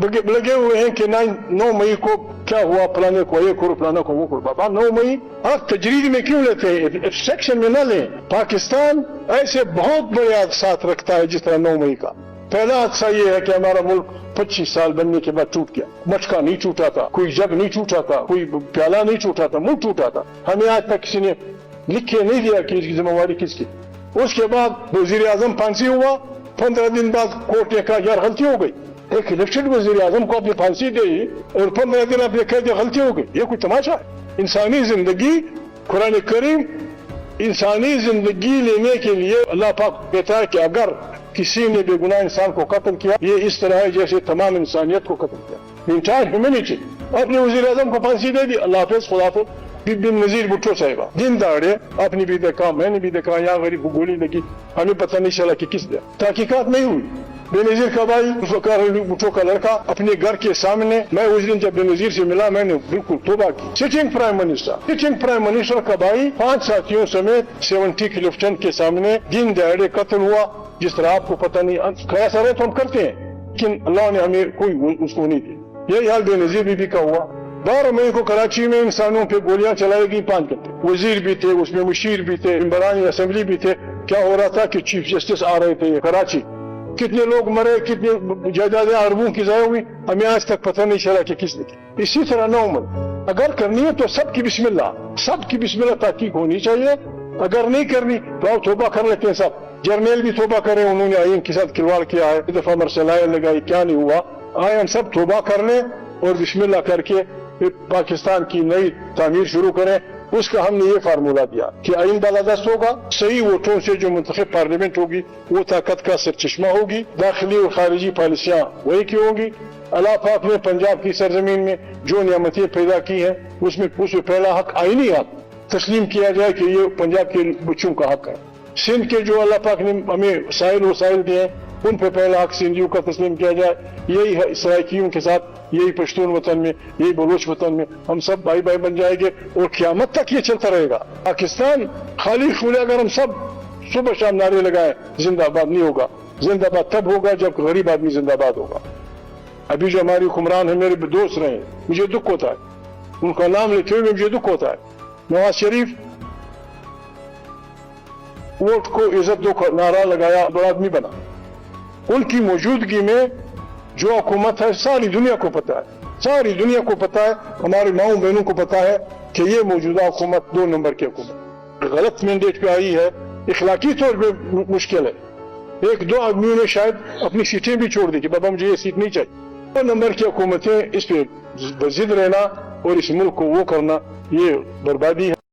लगे हुए हैं कि 9 मई को क्या हुआ, फलाने को ये करो, फलाने को वो करो। बाबा 9 मई आप तजरीद में क्यों लेते हैं, एब्स्ट्रैक्शन में ना लें। पाकिस्तान ऐसे बहुत बड़े हादसात रखता है जिस तरह 9 मई का। पहला हादसा ये है कि हमारा मुल्क 25 साल बनने के बाद टूट गया। मटका नहीं टूटा था, कोई जग नहीं टूटा था, कोई प्याला नहीं टूटा था, मुल्क टूटा था। हमें आज तक किसी ने लिख के नहीं दिया कि इसकी जिम्मेवारी किसकी। उसके बाद वजीर आजम फांसी हुआ, 15 दिन बाद कोर्ट ने कहा यार गलती हो गई। एक इलेक्टेड वजीर आजम को आपने फांसी दी और 15 दिन आपने कह दिया गलती हो गई, ये कोई तमाशा है। इंसानी जिंदगी, कुरान करीम इंसानी जिंदगी लेने के लिए अल्लाह पाक कहता है कि अगर किसी ने बेगुनाह इंसान को कत्ल किया, ये इस तरह है जैसे तमाम इंसानियत को कत्ल किया, इंटायर ह्यूमैनिटी। आपने वजीर आजम को फांसी दे दी, अल्लाह हाफिज, खुदा हाफिज। बेनजीर भुट्टो साहिबा दिन दहाड़े, आपने भी देखा, मैंने भी देखा, यहाँ गरीब को गोली लगी, हमें पता नहीं चला कि किस दिया, तहकीकात नहीं हुई। बेनजीर का भाई भुट्टो का लड़का अपने घर के सामने, मैं उस दिन जब बेनजीर से मिला मैंने बिल्कुल तौबा की। सिटिंग प्राइम मिनिस्टर का भाई 5 साथियों समेत 70 की लेफ्टिनेंट के सामने दिन दहाड़े कत्ल हुआ, जिस तरह आपको पता नहीं। खया सर तो हम करते हैं, लेकिन अल्लाह ने हमें कोई उसको नहीं दी। यही हाल बेनजीर बीबी का हुआ। 12 मई को कराची में इंसानों पे गोलियां चलाई गई 5 घंटे। वजीर भी थे, उसमें मुशीर भी थे, मेंबरान असेंबली भी थे। क्या हो रहा था कि चीफ जस्टिस आ रहे थे कराची, कितने लोग मरे, कितने जायदादें अरबों की ज़ाया हुई, हमें आज तक पता नहीं चला कि किसने की। इसी तरह 9 मई अगर करनी है तो सबकी बिस्मिल्लाह ताकीक होनी चाहिए। अगर नहीं करनी तो आप तौबा कर लेते हैं। सब जर्नल भी तौबा करें, उन्होंने आइन के साथ खिलवाड़ किया है, दफा मरसलाएं लगाई, क्या नहीं हुआ। आए हम सब तौबा कर लें और बिस्मिल्लाह करके फिर पाकिस्तान की नई तामीर शुरू करें। उसका हमने ये फार्मूला दिया कि आइन बालादस्त होगा, सही वोटों से जो मुंतखब पार्लियामेंट होगी वो ताकत का सरचश्मा होगी, दाखिली और खारिजी पॉलिसियां वही की होंगी। अल्लाह पाक ने पंजाब की सरजमीन में जो नियामतें पैदा की हैं उसमें पहला हक आईनी हक तस्लीम किया जाए कि ये पंजाब के बच्चों का हक है। सिंध के जो अल्लाह पाक ने हमें साहिल वसाइल दिए हैं उन पर पहला हक सिंधियों का तस्लीम किया जाए। यही है सराइकियों के साथ, यही पश्तून वतन में, यही बलोच वतन में हम सब भाई भाई बन जाएंगे और क़यामत तक ये चलता रहेगा। पाकिस्तान खाली खुले अगर हम सब सुबह शाम नारे लगाए जिंदाबाद नहीं होगा। जिंदाबाद तब होगा जब गरीब आदमी जिंदाबाद होगा। अभी जो हमारी हुक्मरान है मेरे दोस्त रहे, मुझे दुख होता है, उनका नाम लेते हुए मुझे दुख होता है। नवाज शरीफ वोट को इज्जत दो नारा लगाया, बड़ा आदमी बना। उनकी मौजूदगी में जो हुकूमत है सारी दुनिया को पता है, सारी दुनिया को पता है, हमारे माओ बहनों को पता है कि ये मौजूदा हुकूमत 2 नंबर की हुकूमत गलत मैंडेट पे आई है। इखलाकी तौर पे मुश्किल है। 1-2 आदमियों ने शायद अपनी सीटें भी छोड़ दी कि बाबा मुझे ये सीट नहीं चाहिए। 2 नंबर की हुकूमतें, इस पे जिद रहना और इस मुल्क को वो करना, ये बर्बादी है।